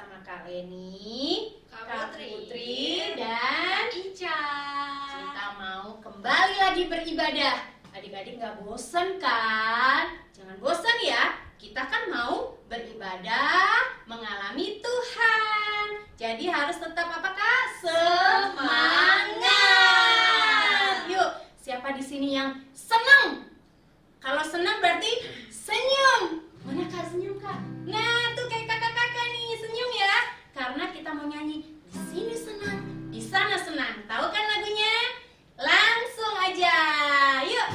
bersama Kak Leni, Kak Putri, dan Ica. kita mau kembali lagi beribadah. Adik-adik nggak bosan kan? Jangan bosan ya. Kita kan mau beribadah, mengalami Tuhan. Jadi harus tetap apa Kak? Semangat. Yuk, siapa di sini yang senang? Kalau senang berarti senyum. Mana Kak senyum Kak? Nah, tuh kayak kakak-kakak nih senyum ya. Karena kita mau nyanyi di sini senang, di sana senang. Tahu kan lagunya? Langsung aja. Yuk.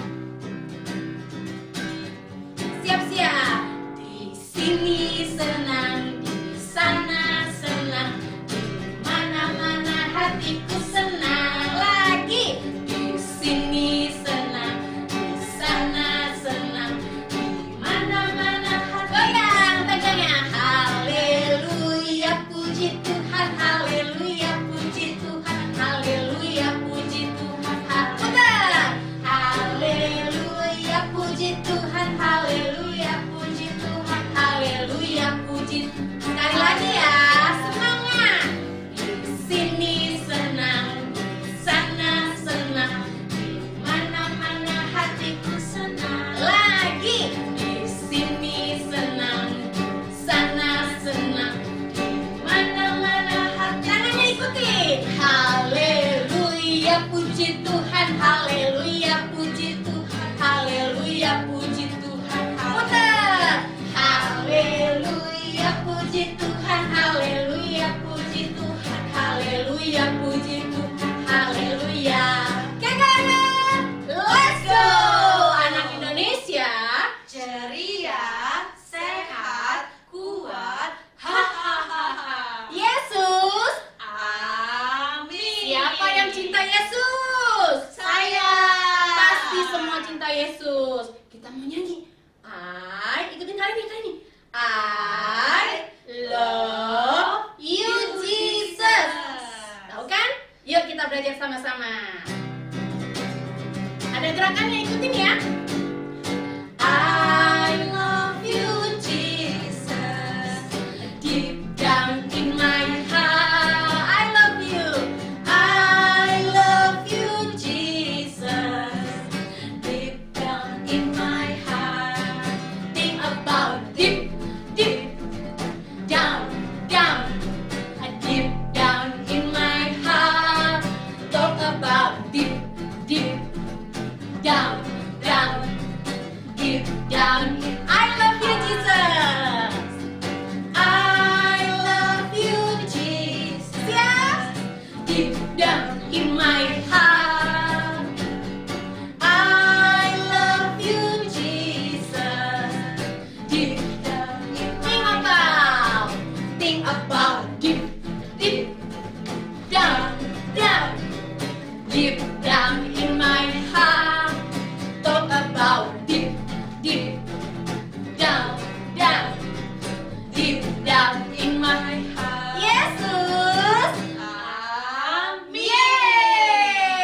Siap-siap. Di sini senang, di sana senang, di mana-mana hatiku senang. Lagi. Di sini senang, di sana senang, di mana-mana hatiku goyang tangannya. Haleluya, puji Tuhan. Haleluya, puji Tuhan. Haleluya, puji Tuhan. Putar. Haleluya, puji Tuhan. Haleluya, puji Tuhan. Haleluya, puji. Sekali lagi ya, semangat. Di sini senang, di sana senang, di mana-mana hatiku senang. Lagi. Di sini senang, di sana senang, di mana-mana hati. Tangannya ikuti. Haleluya, puji Tuhan. Haleluya, puji Tuhan. Haleluya, puji Tuhan. Putar. Haleluya, puji Tuhan. Haleluya, puji Tuhan. Haleluya, puji Tuhan. Haleluya. Kakak, let's go. Anak Indonesia Ceria, sehat, kuat. Hahaha. Yesus. Amin. Siapa yang cinta Yesus? Saya. Pasti semua cinta Yesus. Kita mau nyanyi. Ikutin kali ini. I love you Jesus. Tahu kan? Yuk kita belajar sama-sama. Ada gerakannya, ikutin ya. I love you Jesus. Deep down in my heart, I love you. I love you Jesus. Deep down in my heart. Think about deep down, deep down in my heart. Talk about deep down, deep down. I love you Jesus. I love you Jesus. Yes. Deep down in my heart. I love you Jesus. Deep down in my think about deep down, deep down in my heart. Talk about deep down, deep down in my heart. Yesus. Amin. Yeay.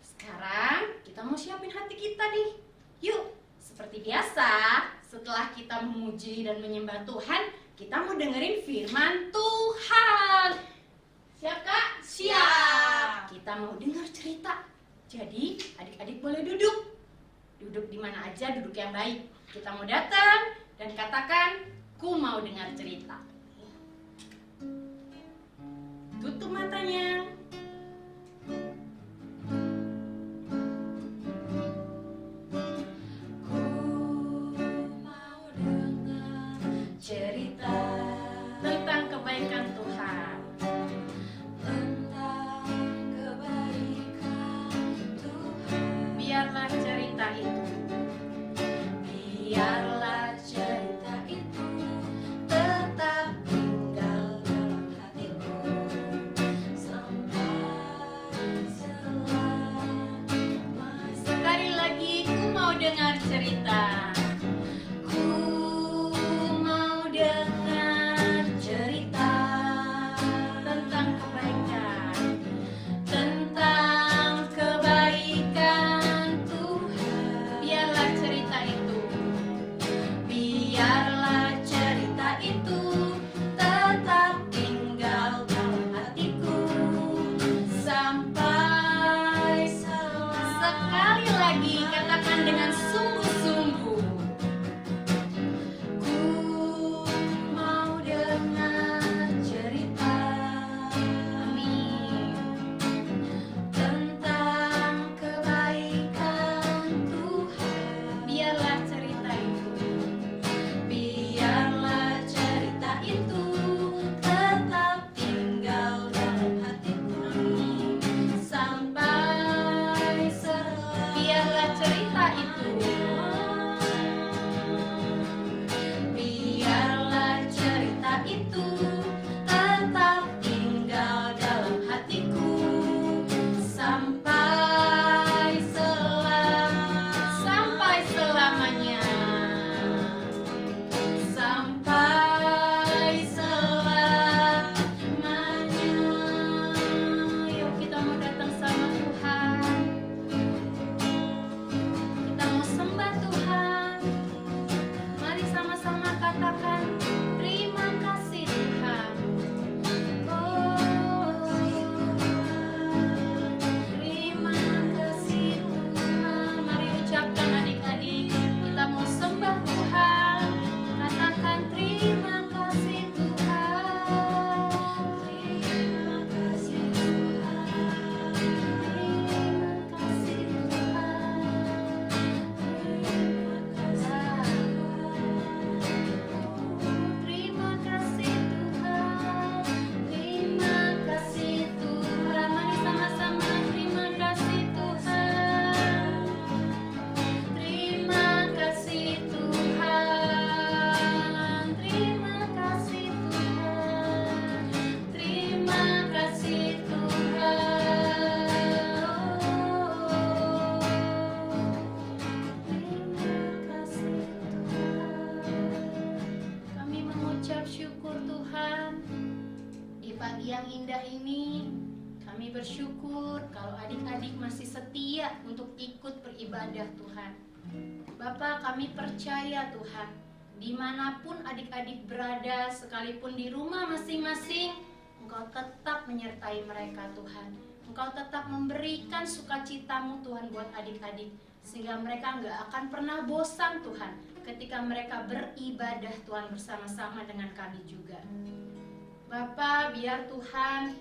Sekarang kita mau siapin hati kita nih. Yuk, seperti biasa, setelah kita memuji dan menyembah Tuhan, kita mau dengerin firman Tuhan. Siap Kak? Siap. Kita mau dengar cerita. Jadi, adik-adik boleh duduk. Duduk di mana aja, duduk yang baik. Kita mau datang dan katakan, ku mau dengar cerita. Tutup matanya. Ku mau dengar cerita tentang kebaikan Tuhan. Tentang kebaikan Tuhan. Biarlah cerita itu. Biarlah cerita itu tetap tinggal dalam hatiku. pagi yang indah ini, kami bersyukur kalau adik-adik masih setia untuk ikut beribadah Tuhan. Bapa, kami percaya Tuhan, dimanapun adik-adik berada, sekalipun di rumah masing-masing, Engkau tetap menyertai mereka Tuhan. Engkau tetap memberikan sukacitamu Tuhan buat adik-adik, sehingga mereka nggak akan pernah bosan Tuhan ketika mereka beribadah Tuhan bersama-sama dengan kami juga. Bapa, biar Tuhan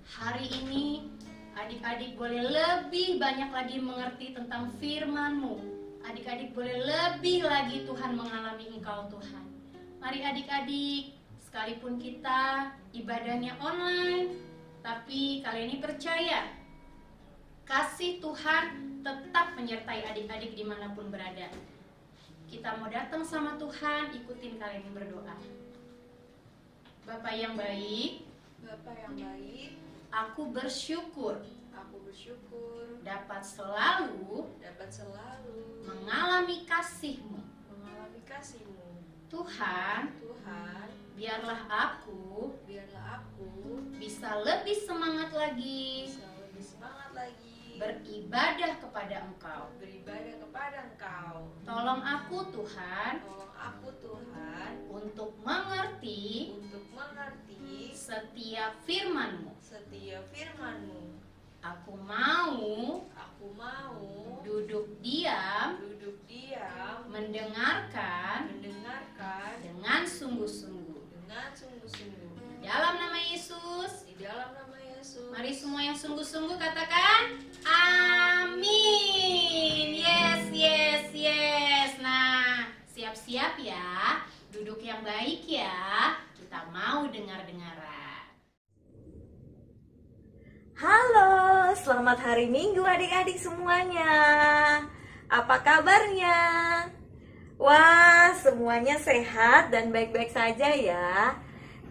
hari ini adik-adik boleh lebih banyak lagi mengerti tentang firman-Mu. Adik-adik boleh lebih lagi Tuhan mengalami Engkau Tuhan. Mari adik-adik, sekalipun kita ibadahnya online, tapi kali ini percaya kasih Tuhan tetap menyertai adik-adik dimanapun berada. Kita mau datang sama Tuhan, ikutin kali ini berdoa. Bapak yang baik, Bapa yang baik, aku bersyukur dapat selalu selalu mengalami kasih-Mu. mengalami kasih-Mu. Tuhan, biarlah aku Biarlah aku bisa lebih semangat lagi bisa lebih semangat lagi beribadah kepada Engkau. beribadah kepada Engkau. Tolong aku Tuhan Tolong aku Tuhan untuk mengerti untuk mengerti setiap firman-Mu. setiap firman-Mu. Aku mau Aku mau duduk diam duduk diam mendengarkan mendengarkan dengan sungguh-sungguh. dengan sungguh-sungguh. Dalam nama Yesus, Di dalam nama Yesus. mari semua yang sungguh-sungguh katakan amin. Yes, yes, yes. Nah, siap-siap ya. Duduk yang baik ya. Kita mau dengar-dengaran. Halo, selamat hari Minggu adik-adik semuanya. Apa kabarnya? Wah, semuanya sehat dan baik-baik saja ya.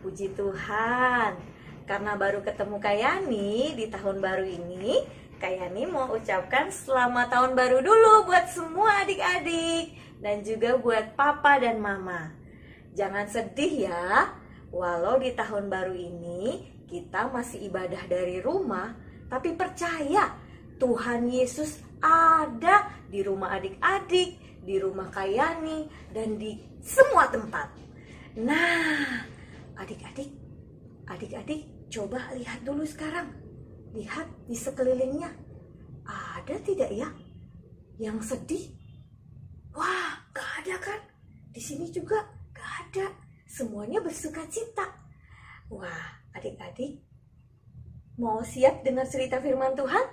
Puji Tuhan. Karena baru ketemu Kayani di tahun baru ini, Kayani mau ucapkan selamat tahun baru dulu buat semua adik-adik dan juga buat papa dan mama. Jangan sedih ya, walau di tahun baru ini kita masih ibadah dari rumah, tapi percaya Tuhan Yesus ada di rumah adik-adik, di rumah Kayani, dan di semua tempat. Nah, adik-adik coba lihat dulu sekarang. Lihat di sekelilingnya. Ada tidak ya yang sedih? Wah, gak ada kan? Di sini juga gak ada. Semuanya bersuka cita. Wah, adik-adik mau siap dengar cerita firman Tuhan?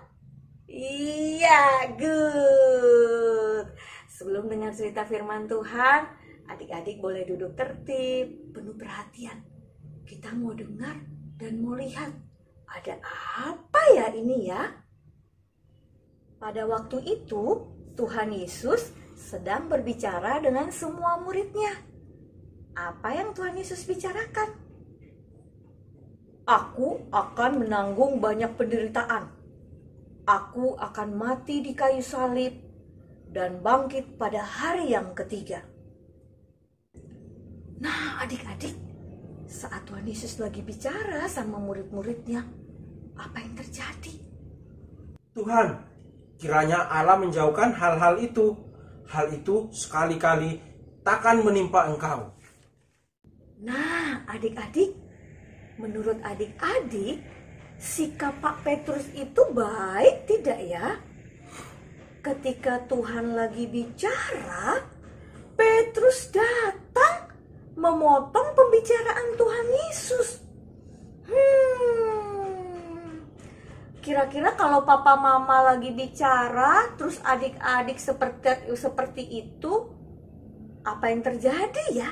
Iya, good. Sebelum dengar cerita firman Tuhan, adik-adik boleh duduk tertib, penuh perhatian. Kita mau dengar dan mau lihat ada apa ya ini ya? Pada waktu itu, Tuhan Yesus sedang berbicara dengan semua muridnya. Apa yang Tuhan Yesus bicarakan? Aku akan menanggung banyak penderitaan. Aku akan mati di kayu salib dan bangkit pada hari yang ketiga. Nah, adik-adik, saat Tuhan Yesus lagi bicara sama murid-muridnya, apa yang terjadi? Tuhan, kiranya Allah menjauhkan hal-hal itu. Hal itu sekali-kali takkan menimpa Engkau. Nah, adik-adik, menurut adik-adik, sikap Pak Petrus itu baik tidak ya? Ketika Tuhan lagi bicara, Petrus datang memotong pembicaraan Tuhan Yesus. Kira-kira kalau papa mama lagi bicara, terus adik-adik seperti itu, apa yang terjadi ya?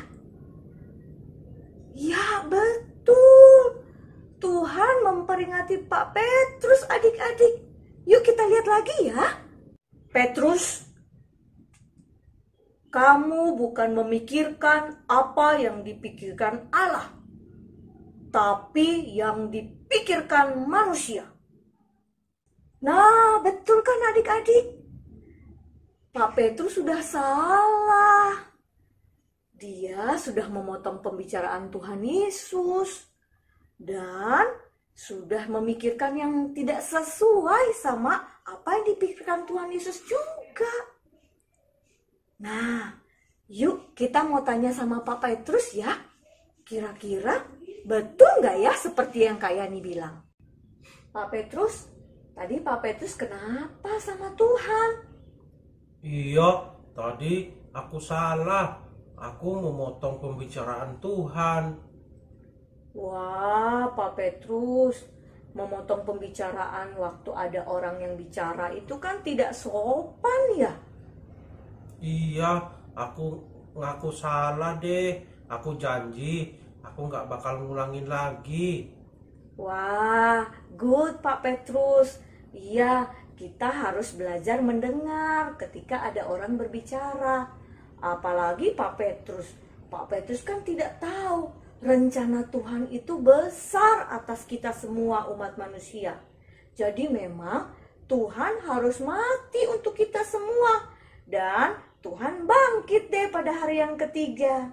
Ya betul, Tuhan memperingati Pak Petrus adik-adik. Yuk kita lihat lagi ya. Petrus, kamu bukan memikirkan apa yang dipikirkan Allah, tapi yang dipikirkan manusia. Nah, betul kan adik-adik? Pak Petrus sudah salah. Dia sudah memotong pembicaraan Tuhan Yesus. dan sudah memikirkan yang tidak sesuai sama apa yang dipikirkan Tuhan Yesus juga. Nah, yuk kita mau tanya sama Pak Petrus ya. Kira-kira betul nggak ya seperti yang Kak Yani bilang? Pak Petrus, tadi Pak Petrus kenapa sama Tuhan? Iya, tadi aku salah. Aku memotong pembicaraan Tuhan. Wah, Pak Petrus, memotong pembicaraan waktu ada orang yang bicara itu kan tidak sopan ya? Iya, aku ngaku salah deh. Aku janji, aku nggak bakal ngulangin lagi. Wah, good Pak Petrus. Iya, kita harus belajar mendengar ketika ada orang berbicara. Apalagi Pak Petrus. Pak Petrus kan tidak tahu rencana Tuhan itu besar atas kita semua umat manusia. Jadi memang Tuhan harus mati untuk kita semua. Dan Tuhan bangkit deh pada hari yang ketiga.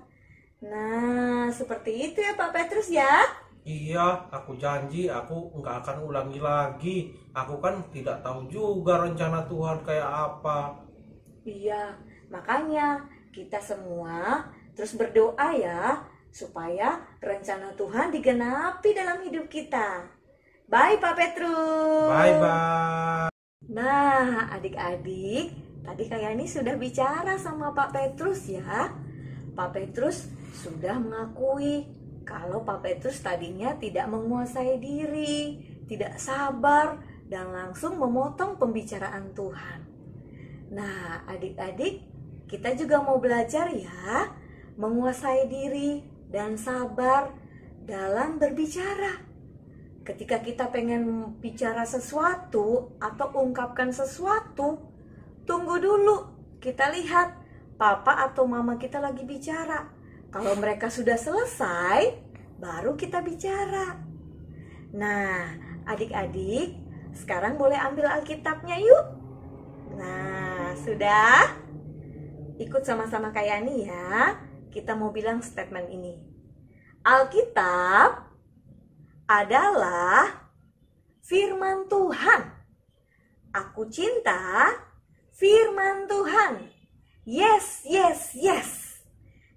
Nah, seperti itu ya Pak Petrus ya. Iya, aku janji aku nggak akan ulangi lagi. Aku kan tidak tahu juga rencana Tuhan kayak apa. Iya, makanya kita semua terus berdoa ya, supaya rencana Tuhan digenapi dalam hidup kita. Bye Pak Petrus. Bye-bye. Nah, adik-adik, tadi Kak Yani sudah bicara sama Pak Petrus ya. Pak Petrus sudah mengakui kalau Pak Petrus tadinya tidak menguasai diri, tidak sabar, dan langsung memotong pembicaraan Tuhan. Nah, adik-adik, kita juga mau belajar ya, menguasai diri dan sabar dalam berbicara. Ketika kita pengen bicara sesuatu atau ungkapkan sesuatu, tunggu dulu. Kita lihat papa atau mama kita lagi bicara. Kalau mereka sudah selesai, baru kita bicara. Nah, adik-adik, sekarang boleh ambil Alkitabnya yuk. Nah, sudah? Ikut sama-sama Kak Yani ya. Kita mau bilang statement ini. Alkitab adalah firman Tuhan. Aku cinta firman Tuhan. Yes, yes, yes.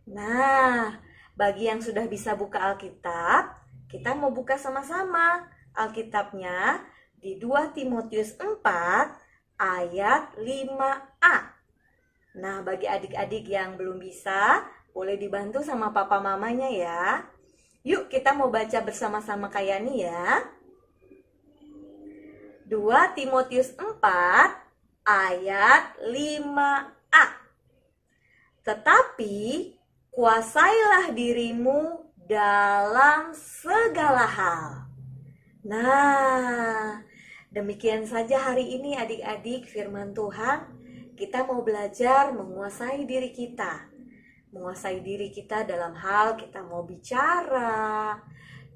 Nah, bagi yang sudah bisa buka Alkitab, kita mau buka sama-sama Alkitabnya di 2 Timotius 4 ayat 5a. Nah, bagi adik-adik yang belum bisa, boleh dibantu sama papa mamanya ya. Yuk kita mau baca bersama-sama Kak Yani ya. 2 Timotius 4 ayat 5a. Tetapi kuasailah dirimu dalam segala hal. Nah, demikian saja hari ini adik-adik firman Tuhan. Kita mau belajar menguasai diri kita. Menguasai diri kita dalam hal kita mau bicara,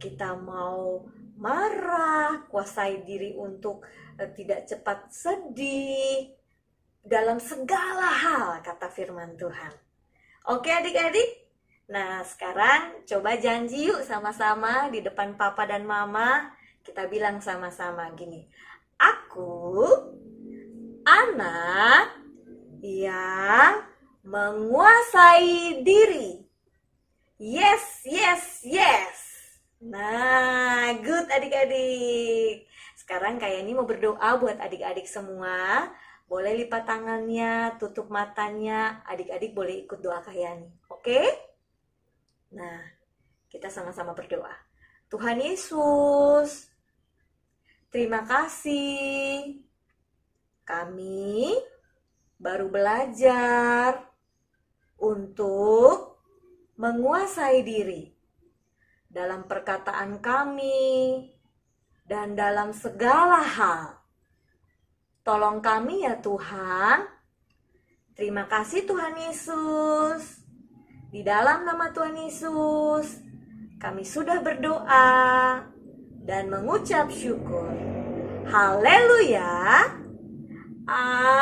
kita mau marah, kuasai diri untuk tidak cepat sedih, dalam segala hal kata firman Tuhan. Oke adik-adik? Nah sekarang coba janji yuk sama-sama di depan papa dan mama. Kita bilang sama-sama gini. Aku anak yang menguasai diri. Yes, yes, yes. Nah, good adik-adik. Sekarang Kak Yani mau berdoa buat adik-adik semua. Boleh lipat tangannya, tutup matanya. Adik-adik boleh ikut doa Kak Yani. Oke? Nah, kita sama-sama berdoa. Tuhan Yesus, terima kasih. Kami baru belajar untuk menguasai diri dalam perkataan kami dan dalam segala hal. Tolong kami ya Tuhan. Terima kasih Tuhan Yesus. Di dalam nama Tuhan Yesus, kami sudah berdoa dan mengucap syukur. Haleluya. Amin.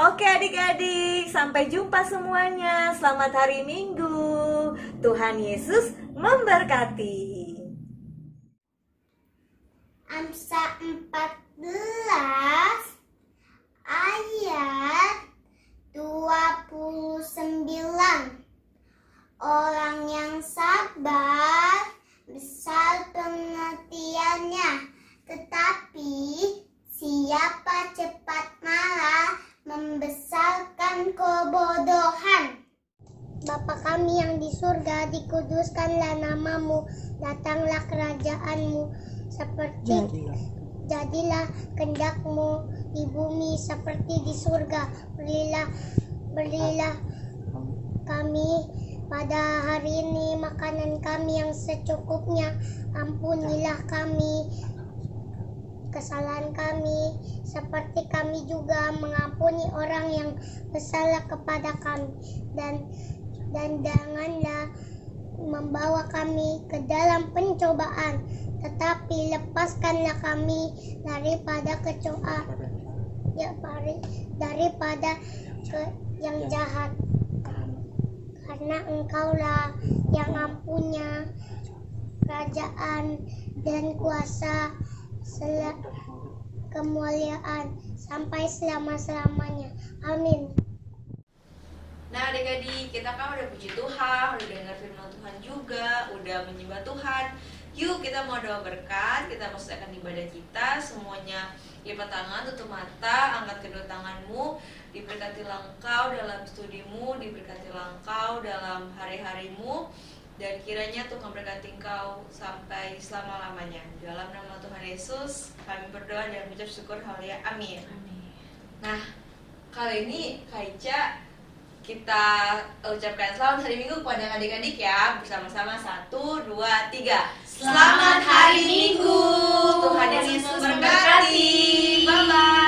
Oke adik-adik, sampai jumpa semuanya. Selamat hari Minggu. Tuhan Yesus memberkati. Amsal 14 ayat 29. Orang yang sabar besar pengertiannya, tetapi siapa cepat marah membesarkan kebodohan. Bapa kami yang di surga, dikuduskanlah namamu, datanglah kerajaanmu, seperti jadilah kehendakmu di bumi seperti di surga. Berilah kami pada hari ini makanan kami yang secukupnya. Ampunilah kami kesalahan kami, seperti kami juga mengampuni orang yang bersalah kepada kami. Dan janganlah membawa kami ke dalam pencobaan, tetapi lepaskanlah kami daripada yang jahat. Karena Engkaulah yang mempunyai kerajaan dan kuasa, kemuliaan sampai selama-lamanya. Amin. Nah adik-adik, kita kan udah puji Tuhan, udah dengar firman Tuhan juga, udah menyembah Tuhan. Yuk kita mau doa berkat, kita mau selesaikan ibadah kita. Semuanya lipat tangan, tutup mata, angkat kedua tanganmu. Diberkatilah engkau dalam studimu, diberkatilah engkau dalam hari-harimu, dan kiranya Tuhan berkati engkau sampai selama-lamanya. Dalam nama Tuhan Yesus kami berdoa dan mengucap syukur, haleluya, amin. Nah kali ini Kak Ica, kita ucapkan selamat hari Minggu kepada adik-adik ya, bersama-sama 1, 2, 3. Selamat hari Minggu. Tuhan Yesus memberkati. Bye bye.